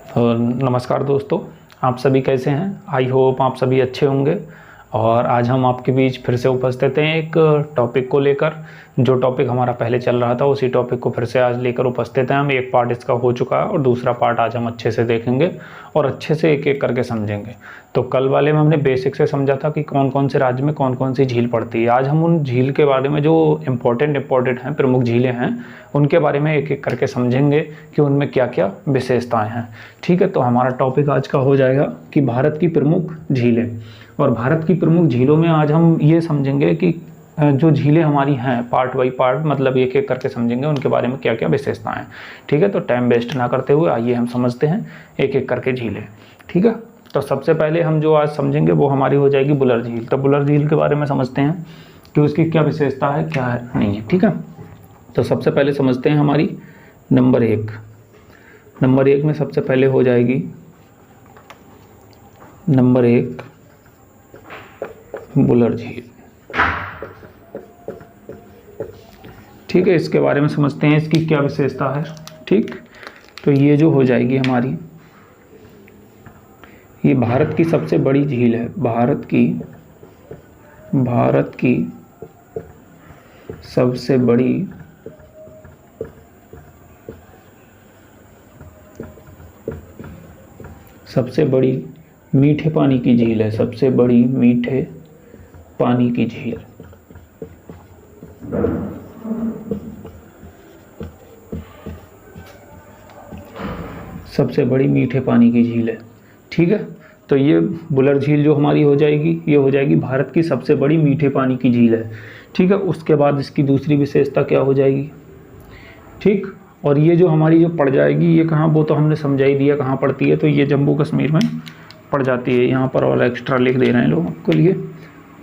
तो नमस्कार दोस्तों, आप सभी कैसे हैं। आई होप आप सभी अच्छे होंगे। और आज हम आपके बीच फिर से उपस्थित हैं एक टॉपिक को लेकर। जो टॉपिक हमारा पहले चल रहा था उसी टॉपिक को फिर से आज लेकर उपस्थित हैं हम। एक पार्ट इसका हो चुका है और दूसरा पार्ट आज हम अच्छे से देखेंगे और अच्छे से एक एक करके समझेंगे। तो कल वाले में हमने बेसिक से समझा था कि कौन कौन से राज्य में कौन कौन सी झील पड़ती है। आज हम उन झील के बारे में जो इम्पोर्टेंट हैं, प्रमुख झीलें हैं, उनके बारे में एक एक करके समझेंगे कि उनमें क्या क्या विशेषताएं हैं। ठीक है, तो हमारा टॉपिक आज का हो जाएगा कि भारत की प्रमुख झीलें। और भारत की प्रमुख झीलों में आज हम ये समझेंगे कि जो झीलें हमारी हैं, पार्ट बाई पार्ट, मतलब एक एक करके समझेंगे उनके बारे में क्या क्या विशेषताएं हैं। ठीक है, तो टाइम वेस्ट ना करते हुए आइए हम समझते हैं एक एक करके झीलें। ठीक है, तो सबसे पहले हम जो आज समझेंगे वो हमारी हो जाएगी बुलर झील। तो बुलर झील के बारे में समझते हैं कि उसकी क्या विशेषता है, क्या है, नहीं है। ठीक है, तो सबसे पहले समझते हैं हमारी नंबर एक में सबसे पहले हो जाएगी नंबर 1 बुलर झील। ठीक है, इसके बारे में समझते हैं इसकी क्या विशेषता है। ठीक, तो ये जो हो जाएगी हमारी, ये भारत की सबसे बड़ी झील है। भारत की सबसे बड़ी मीठे पानी की झील है। सबसे बड़ी मीठे पानी की झील। सबसे बड़ी मीठे पानी की झील है। ठीक है, तो ये बुलर झील जो हमारी हो जाएगी, ये हो जाएगी भारत की सबसे बड़ी मीठे पानी की झील है। ठीक है, उसके बाद इसकी दूसरी विशेषता क्या हो जाएगी। ठीक, और ये जो हमारी जो पड़ जाएगी, ये कहाँ, वो तो हमने समझा ही दिया कहाँ पड़ती है। तो ये जम्मू कश्मीर में पड़ जाती है। यहाँ पर और एक्स्ट्रा लिख दे रहे हैं लोगों के लिए।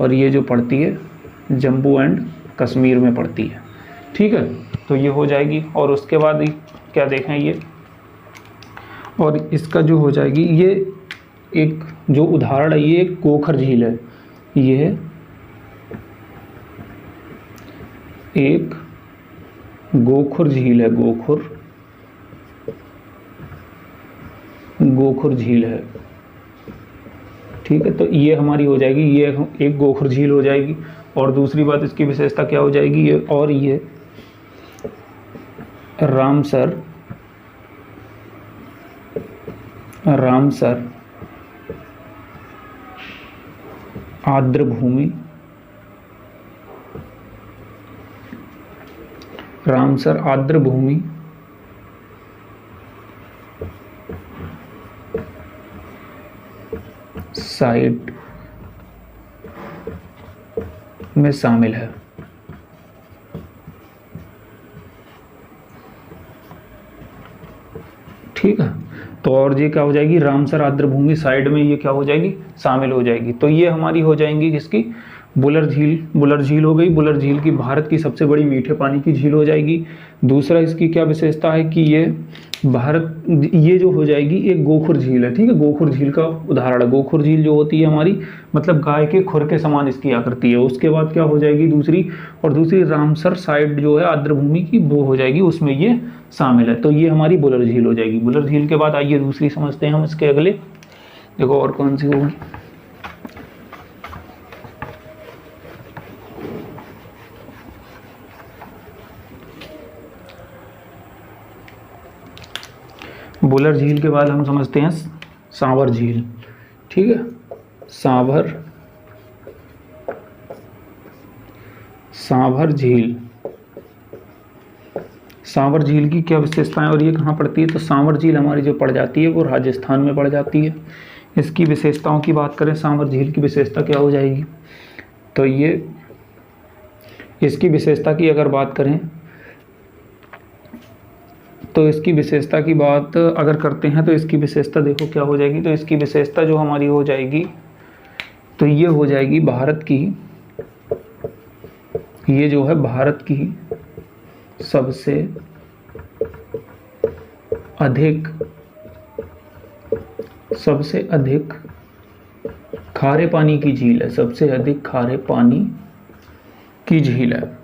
और ये जो पड़ती है जम्मू एंड कश्मीर में पड़ती है। ठीक है, तो ये हो जाएगी। और उसके बाद क्या देखें ये, और इसका जो हो जाएगी, ये एक जो उदाहरण है, ये एक गोखर झील है। ये एक गोखुर झील है। गोखुर झील है। ठीक है, तो ये हमारी हो जाएगी, ये एक गोखुर झील हो जाएगी। और दूसरी बात इसकी विशेषता क्या हो जाएगी, ये और ये रामसर आर्द्र भूमि, रामसर आर्द्र भूमि साइट में शामिल है। ठीक है, तो और ये क्या हो जाएगी, रामसर आर्द्र भूमि साइड में ये क्या हो जाएगी, शामिल हो जाएगी। तो ये हमारी हो जाएंगी किसकी, बुलर झील हो गई। बुलर झील की भारत की सबसे बड़ी मीठे पानी की झील हो जाएगी। दूसरा इसकी क्या विशेषता है कि ये जो हो जाएगी एक गोखुर झील है। ठीक है, गोखुर झील का उदाहरण है। गोखुर झील जो होती है हमारी, मतलब गाय के खुर के समान इसकी आकृति है। उसके बाद क्या हो जाएगी दूसरी रामसर साइड जो है आर्द्र भूमि की, वो हो जाएगी, उसमें ये शामिल है। तो ये हमारी बुलर झील हो जाएगी। बुलर झील के बाद आइए दूसरी समझते हैं हम इसके अगले। देखो और कौन सी होगी, बुलर झील के बाद हम समझते हैं सांभर झील। ठीक है, सांभर झील की क्या विशेषताएं और ये कहाँ पड़ती है। तो सांभर झील हमारी जो पड़ जाती है वो राजस्थान में पड़ जाती है। इसकी विशेषताओं की बात करें, सांभर झील की विशेषता क्या हो जाएगी, तो ये इसकी विशेषता की अगर बात करें, तो इसकी विशेषता की बात अगर करते हैं तो इसकी विशेषता देखो क्या हो जाएगी। तो इसकी विशेषता जो हमारी हो जाएगी, तो ये हो जाएगी भारत की, ये जो है भारत की सबसे अधिक खारे पानी की झील है। सबसे अधिक खारे पानी की झील है।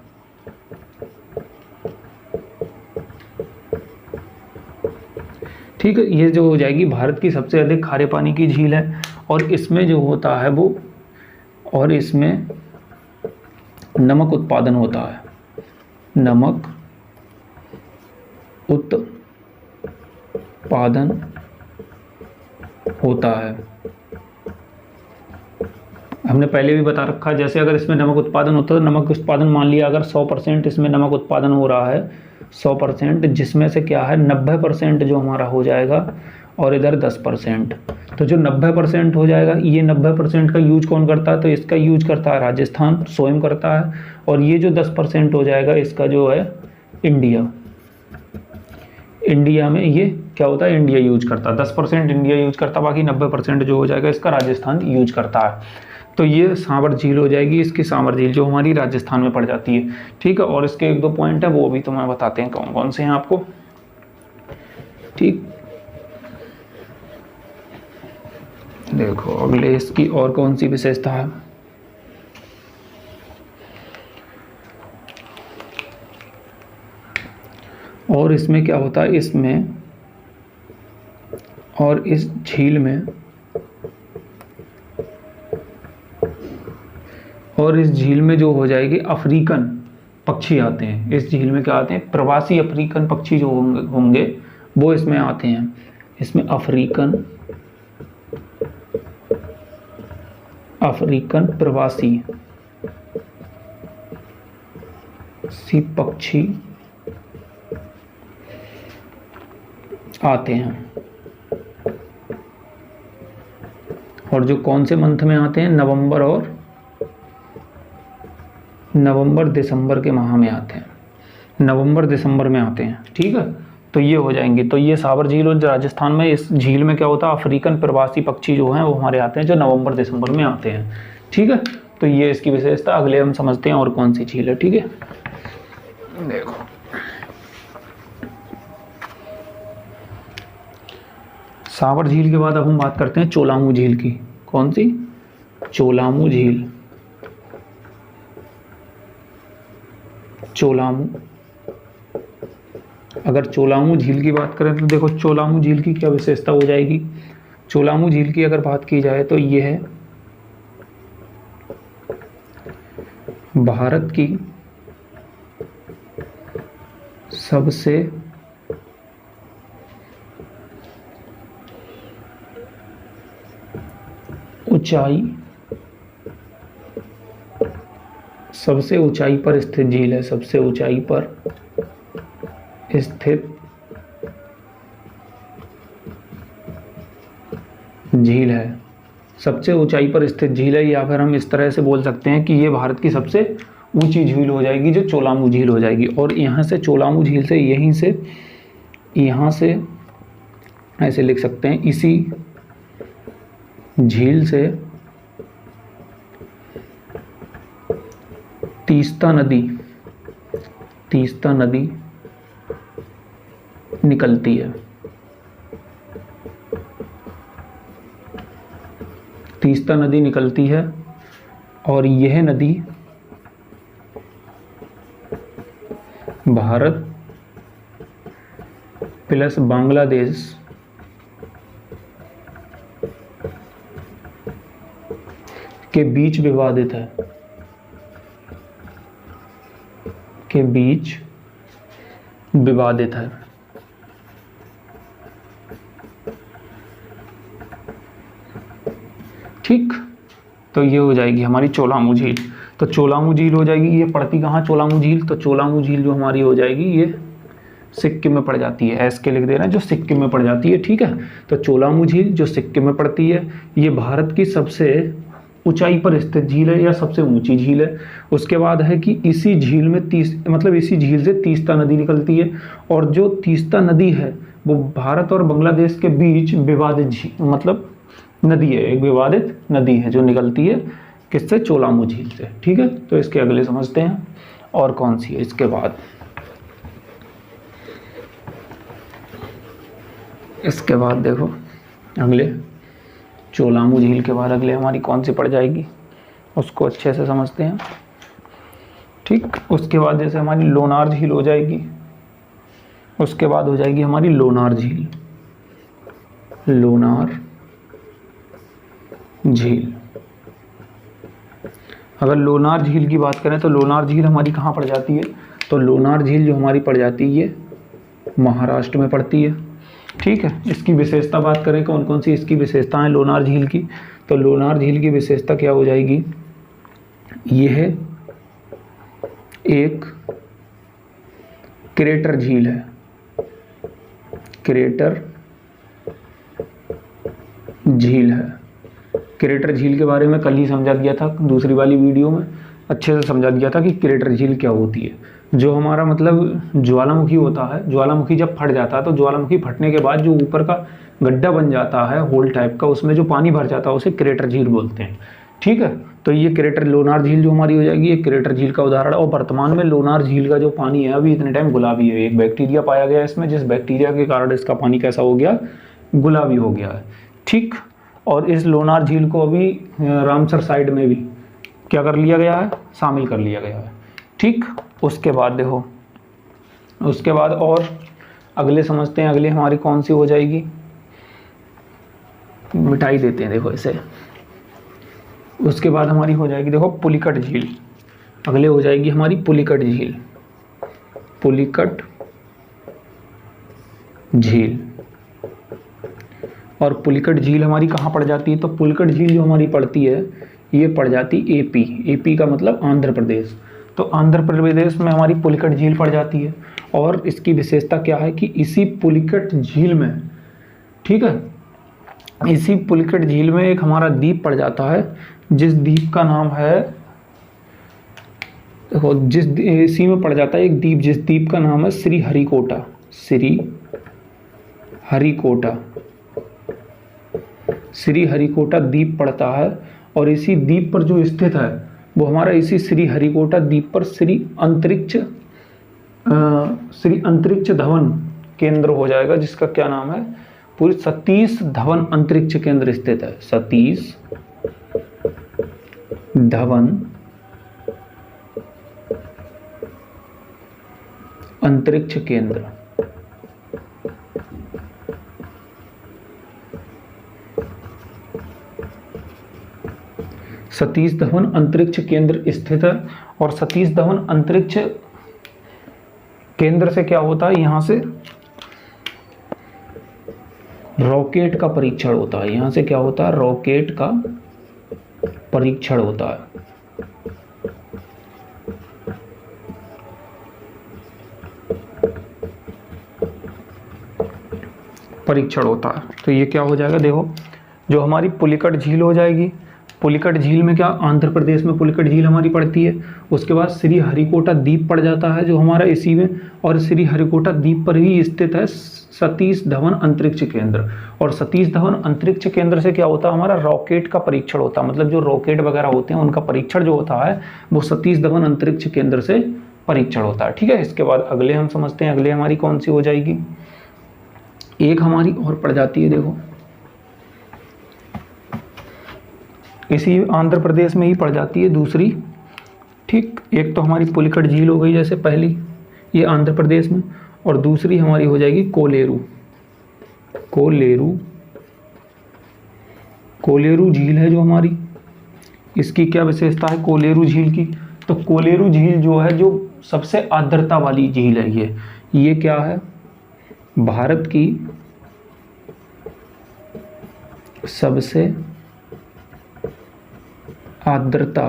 ठीक है, ये जो हो जाएगी भारत की सबसे अधिक खारे पानी की झील है। और इसमें जो होता है वो, और इसमें नमक उत्पादन होता है, नमक उत्पादन होता है। हमने पहले भी बता रखा है, जैसे अगर इसमें नमक उत्पादन होता है तो नमक उत्पादन मान लिया अगर 100% इसमें नमक उत्पादन हो रहा है, 100%, जिसमें से क्या है 90% जो हमारा हो जाएगा और इधर 10%। तो जो 90% हो जाएगा, ये 90% का यूज कौन करता है, तो इसका यूज करता है राजस्थान स्वयं करता है। और ये जो 10% हो जाएगा इसका जो है इंडिया में ये क्या होता है, इंडिया यूज करता है। 10% इंडिया यूज करता है, बाकी 90% जो हो जाएगा इसका राजस्थान यूज करता है। तो ये सांवर झील हो जाएगी, इसकी सांवर झील जो हमारी राजस्थान में पड़ जाती है। ठीक है, और इसके 1-2 पॉइंट है वो भी तुम्हें बताते हैं कौन कौन से हैं आपको। ठीक, देखो अगले इसकी और कौन सी विशेषता है। और इसमें क्या होता है, इसमें और इस झील में, और इस झील में जो हो जाएगी अफ्रीकन पक्षी आते हैं। इस झील में क्या आते हैं, प्रवासी अफ्रीकन पक्षी जो होंगे वो इसमें आते हैं। इसमें अफ्रीकन प्रवासी पक्षी आते हैं। और जो कौन से मंथ में आते हैं, नवंबर दिसंबर के माह में आते हैं, नवंबर दिसंबर में आते हैं। ठीक है, तो ये हो जाएंगे। तो ये सांवर झील और राजस्थान में, इस झील में क्या होता है, अफ्रीकन प्रवासी पक्षी जो हैं वो हमारे आते हैं, जो नवंबर दिसंबर में आते हैं। ठीक है, तो ये इसकी विशेषता। अगले हम समझते हैं और कौन सी झील है। ठीक है, देखो सांवर झील के बाद अब हम बात करते हैं चोलामू झील की। कौन सी, चोलामू झील। चोलामू, अगर चोलामू झील की बात करें तो देखो चोलामू झील की क्या विशेषता हो जाएगी। चोलामू झील की अगर बात की जाए तो ये है भारत की सबसे ऊंचाई पर स्थित झील है। सबसे ऊंचाई पर स्थित झील है, सबसे ऊंचाई पर स्थित झील है, या फिर हम इस तरह से बोल सकते हैं कि ये भारत की सबसे ऊंची झील हो जाएगी, जो चोलामू झील हो जाएगी। और यहाँ से चोलामू झील से, यहाँ से ऐसे लिख सकते हैं, इसी झील से तीस्ता नदी निकलती है। तीस्ता नदी निकलती है और यह नदी भारत प्लस बांग्लादेश के बीच विवादित है, ठीक, तो ये हो जाएगी हमारी चोलामू झील। तो चोलामू झील हो जाएगी, ये पड़ती कहाँ चोलामू झील, तो चोलामू झील जो हमारी हो जाएगी ये सिक्किम में पड़ जाती है। ऐस के लिख दे रहे हैं, जो सिक्किम में पड़ जाती है। ठीक है, तो चोलामू झील जो सिक्किम में पड़ती है, ये भारत की सबसे ऊंचाई पर स्थित झील है या सबसे ऊंची झील है। उसके बाद है कि इसी झील में इसी झील से तीस्ता नदी निकलती है, और जो तीस्ता नदी है वो भारत और बांग्लादेश के बीच विवादित झील मतलब नदी है, एक विवादित नदी है जो निकलती है किससे, चोलामू झील से। ठीक है, तो इसके अगले समझते हैं और कौन सी है। इसके बाद देखो अगले चोलामू झील के बाद अगले हमारी कौन सी पड़ जाएगी, उसको अच्छे से समझते हैं। ठीक, उसके बाद जैसे हमारी लोनार झील हो जाएगी, उसके बाद हो जाएगी हमारी लोनार झील। लोनार झील। अगर लोनार झील की बात करें तो लोनार झील हमारी कहाँ पड़ जाती है, तो लोनार झील जो हमारी पड़ जाती है ये महाराष्ट्र में पड़ती है। ठीक है, इसकी विशेषता बात करें कौन कौन सी इसकी विशेषताएं लोनार झील की, तो लोनार झील की विशेषता क्या हो जाएगी, यह एक क्रेटर झील है। क्रेटर झील है। क्रेटर झील के बारे में कल ही समझा दिया था, दूसरी वाली वीडियो में अच्छे से समझा दिया था कि क्रेटर झील क्या होती है। जो हमारा मतलब ज्वालामुखी होता है, ज्वालामुखी जब फट जाता है तो ज्वालामुखी फटने के बाद जो ऊपर का गड्ढा बन जाता है होल टाइप का, उसमें जो पानी भर जाता है उसे क्रेटर झील बोलते हैं। ठीक है, तो ये क्रेटर लोनार झील जो हमारी हो जाएगी, ये क्रेटर झील का उदाहरण है। और वर्तमान में लोनार झील का जो पानी है अभी इतने टाइम गुलाबी है। एक बैक्टीरिया पाया गया है इसमें, जिस बैक्टीरिया के कारण इसका पानी कैसा हो गया, गुलाबी हो गया है। ठीक, और इस लोनार झील को अभी रामसर साइड में भी क्या कर लिया गया है, शामिल कर लिया गया है। ठीक, उसके बाद देखो, उसके बाद और अगले समझते हैं, अगले हमारी कौन सी हो जाएगी, मिटाई देते हैं देखो इसे। उसके बाद हमारी हो जाएगी देखो पुलिकट झील। अगले हो जाएगी हमारी पुलिकट झील। पुलिकट झील। और पुलिकट झील हमारी कहाँ पड़ जाती है, तो पुलिकट झील जो हमारी पड़ती है ये पड़ जाती एपी। एपी का मतलब आंध्र प्रदेश। तो आंध्र प्रदेश में हमारी पुलिकट झील पड़ जाती है। और इसकी विशेषता क्या है कि इसी पुलिकट झील में, ठीक है, इसी पुलिकट झील में एक हमारा द्वीप पड़ जाता है, जिस द्वीप का नाम है, देखो जिस इसी में पड़ जाता है एक द्वीप, जिस द्वीप का नाम है श्री हरिकोटा। श्री हरिकोटा। श्री हरिकोटा द्वीप पड़ता है। और इसी द्वीप पर जो स्थित है वो हमारा इसी श्री हरिकोटा द्वीप पर श्री अंतरिक्ष धवन केंद्र हो जाएगा, जिसका क्या नाम है, पूरी सतीश धवन अंतरिक्ष केंद्र स्थित है। सतीश धवन अंतरिक्ष केंद्र। सतीश धवन अंतरिक्ष केंद्र स्थित है। और सतीश धवन अंतरिक्ष केंद्र से क्या होता है, यहां से रॉकेट का परीक्षण होता है। यहां से क्या होता है, रॉकेट का परीक्षण होता है। परीक्षण होता है। तो ये क्या हो जाएगा, देखो जो हमारी पुलिकट झील हो जाएगी, पुलिकट झील में क्या, आंध्र प्रदेश में पुलिकट झील हमारी पड़ती है। उसके बाद श्री हरिकोटा द्वीप पड़ जाता है जो हमारा इसी में, और श्री हरिकोटा द्वीप पर ही स्थित है सतीश धवन अंतरिक्ष केंद्र। और सतीश धवन अंतरिक्ष केंद्र से क्या होता है, हमारा रॉकेट का परीक्षण होता है। मतलब जो रॉकेट वगैरह होते हैं उनका परीक्षण जो होता है वो सतीश धवन अंतरिक्ष केंद्र से परीक्षण होता है। ठीक है, इसके बाद अगले हम समझते हैं, अगले हमारी कौन सी हो जाएगी, एक हमारी और पड़ जाती है, देखो इसी आंध्र प्रदेश में ही पड़ जाती है दूसरी। ठीक, एक तो हमारी पुलिकट झील हो गई जैसे पहली, ये आंध्र प्रदेश में, और दूसरी हमारी हो जाएगी कोलेरू। कोलेरू, कोलेरू झील है जो हमारी, इसकी क्या विशेषता है कोलेरू झील की, तो कोलेरू झील जो है जो सबसे आर्द्रता वाली झील है। ये क्या है, भारत की सबसे आर्द्रता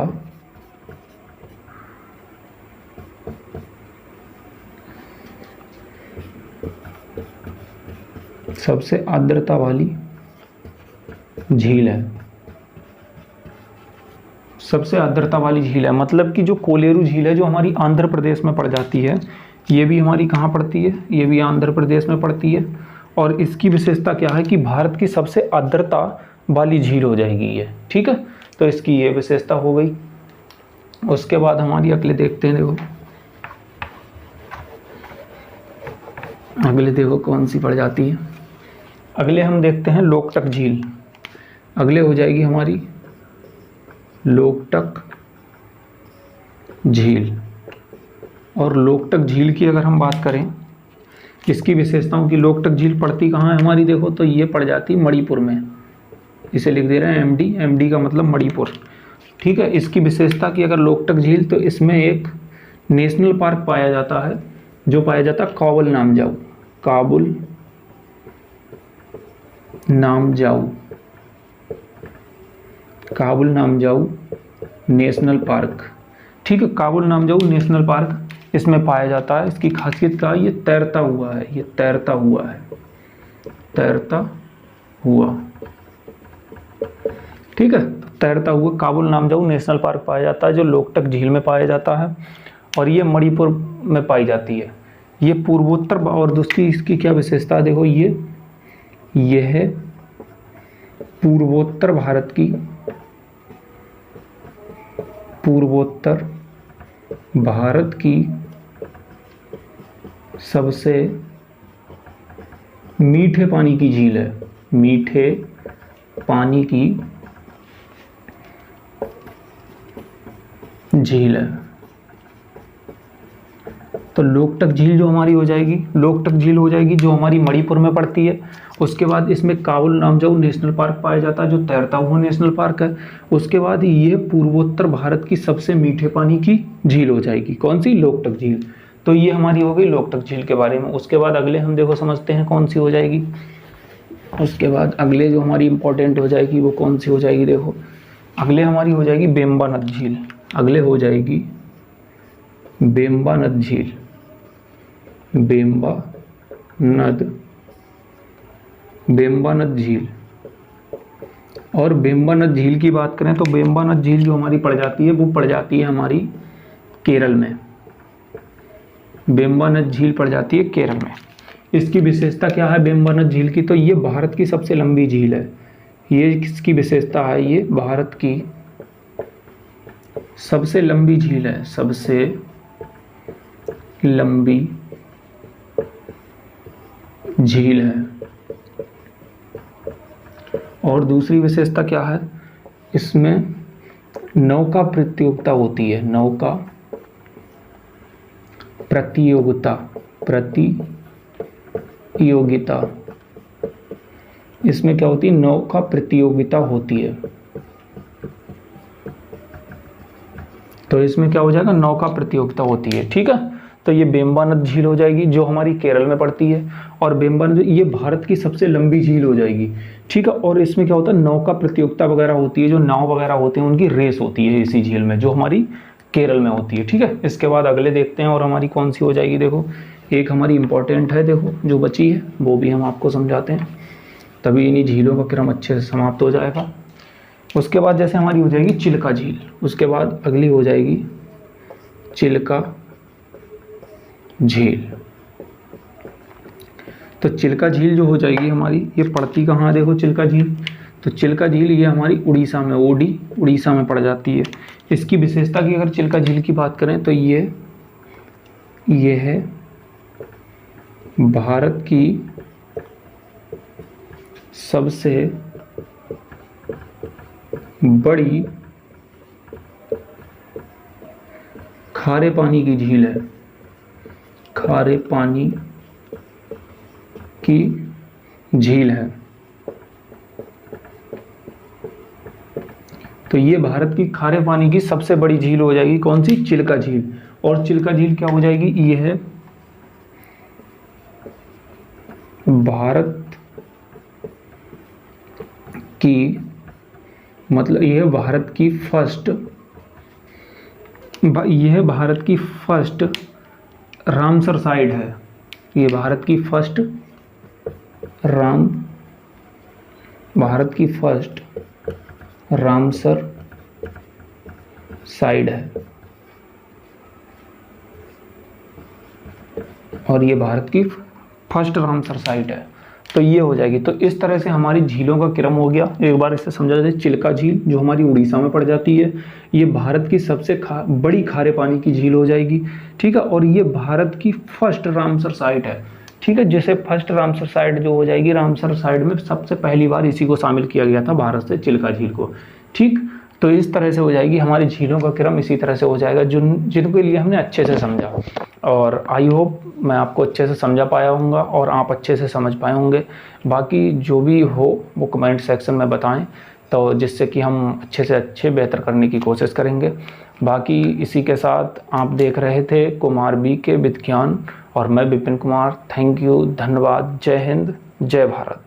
वाली झील है। सबसे आर्द्रता वाली झील है, मतलब कि जो कोलेरू झील है जो हमारी आंध्र प्रदेश में पड़ जाती है, ये भी हमारी कहाँ पड़ती है, ये भी आंध्र प्रदेश में पड़ती है। और इसकी विशेषता क्या है कि भारत की सबसे आर्द्रता वाली झील हो जाएगी ये। ठीक है, तो इसकी ये विशेषता हो गई। उसके बाद हमारी अगले देखते हैं, देखो अगले देखो कौन सी पड़ जाती है। अगले हम देखते हैं लोकटक झील। अगले हो जाएगी हमारी लोकटक झील। और लोकटक झील की अगर हम बात करें इसकी विशेषताओं की लोकटक झील पड़ती कहाँ है हमारी, देखो तो ये पड़ जाती मणिपुर में, इसे लिख दे रहे हैं एमडी, एमडी का मतलब मणिपुर। ठीक है, इसकी विशेषता की अगर लोकटक झील, तो इसमें एक नेशनल पार्क पाया जाता है जो पाया जाता है काबुल नामजाऊ, काबुल नामजाऊ, काबुल नामजाऊ नेशनल पार्क। ठीक है, काबुल नामजाऊ नेशनल पार्क इसमें पाया जाता है। इसकी खासियत क्या है, ये तैरता हुआ है, ये तैरता हुआ है, तैरता हुआ। ठीक है, तैरता हुआ काबुल नामजाऊ नेशनल पार्क पाया जाता है जो लोकटक झील में पाया जाता है और ये मणिपुर में पाई जाती है। ये पूर्वोत्तर, और दूसरी इसकी क्या विशेषता है, देखो ये है पूर्वोत्तर भारत की, पूर्वोत्तर भारत की सबसे मीठे पानी की झील है, मीठे पानी की झील है। तो लोकटक झील जो हमारी हो जाएगी, लोकटक झील हो जाएगी जो हमारी मणिपुर में पड़ती है। उसके बाद इसमें काबुल नामजाऊ नेशनल पार्क पाया जाता है जो तैरता हुआ नेशनल पार्क है। उसके बाद ये पूर्वोत्तर भारत की सबसे मीठे पानी की झील हो जाएगी, कौन सी, लोकटक झील। तो ये हमारी हो गई लोकटक झील के बारे में। उसके बाद अगले हम देखो समझते हैं कौन सी हो जाएगी। उसके बाद अगले जो हमारी इंपॉर्टेंट हो जाएगी वो कौन सी हो जाएगी, देखो अगले हमारी हो जाएगी बेम्बा नद झील। अगले हो जाएगी बेम्बा नद झील, बेम्बा नद झील। और बेम्बा नद झील की बात करें तो बेम्बा नद झील जो हमारी पड़ जाती है वो पड़ जाती है हमारी केरल में। बेम्बा नद झील पड़ जाती है केरल में। इसकी विशेषता क्या है बेम्बा नद झील की, तो ये भारत की सबसे लंबी झील है। ये किसकी विशेषता है, ये भारत की सबसे लंबी झील है, सबसे लंबी झील है। और दूसरी विशेषता क्या है, इसमें नौका प्रतियोगिता होती है, नौका प्रतियोगिता, प्रतियोगिता इसमें क्या होती है, नौका प्रतियोगिता होती है। तो इसमें क्या हो जाएगा, नौका प्रतियोगिता होती है। ठीक है, तो ये बेम्बा नद झील हो जाएगी जो हमारी केरल में पड़ती है। और बेम्बा नद ये भारत की सबसे लंबी झील हो जाएगी। ठीक है, और इसमें क्या होता है, नौका प्रतियोगिता वगैरह होती है, जो नाव वगैरह होते हैं उनकी रेस होती है इसी झील में जो हमारी केरल में होती है। ठीक है, इसके बाद अगले देखते हैं और हमारी कौन सी हो जाएगी। देखो एक हमारी इंपॉर्टेंट है, देखो जो बची है वो भी हम आपको समझाते हैं, तभी इन्हीं झीलों का क्रम अच्छे से समाप्त हो जाएगा। उसके बाद जैसे हमारी हो जाएगी चिल्का झील, उसके बाद अगली हो जाएगी चिल्का झील। तो चिल्का झील जो हो जाएगी हमारी, ये पड़ती कहाँ है, देखो चिल्का झील, तो चिल्का झील ये हमारी उड़ीसा में, उड़ीसा में पड़ जाती है। इसकी विशेषता की अगर चिल्का झील की बात करें तो ये है भारत की सबसे बड़ी खारे पानी की झील है, खारे पानी की झील है। तो ये भारत की खारे पानी की सबसे बड़ी झील हो जाएगी, कौन सी, चिल्का झील। और चिल्का झील क्या हो जाएगी, ये है भारत की, मतलब ये भारत की फर्स्ट, यह भारत की फर्स्ट रामसर साइट है। ये भारत की फर्स्ट भारत की फर्स्ट रामसर साइट है। और ये भारत की फर्स्ट रामसर साइट है। तो ये हो जाएगी। तो इस तरह से हमारी झीलों का क्रम हो गया। एक बार इसे समझा जाए, चिल्का झील जो हमारी उड़ीसा में पड़ जाती है, ये भारत की सबसे बड़ी खारे पानी की झील हो जाएगी। ठीक है, और ये भारत की फर्स्ट रामसर साइट है। ठीक है, जैसे फर्स्ट रामसर साइट जो हो जाएगी, रामसर साइट में सबसे पहली बार इसी को शामिल किया गया था भारत से, चिल्का झील को। ठीक, तो इस तरह से हो जाएगी हमारी झीलों का क्रम, इसी तरह से हो जाएगा जिनके लिए हमने अच्छे से समझा। और आई होप मैं आपको अच्छे से समझा पाया हूँगा और आप अच्छे से समझ पाए होंगे। बाकी जो भी हो वो कमेंट सेक्शन में बताएं, तो जिससे कि हम अच्छे से अच्छे बेहतर करने की कोशिश करेंगे। बाकी इसी के साथ आप देख रहे थे कुमार बी के विज्ञान और मैं विपिन कुमार। थैंक यू, धन्यवाद, जय हिंद, जय भारत।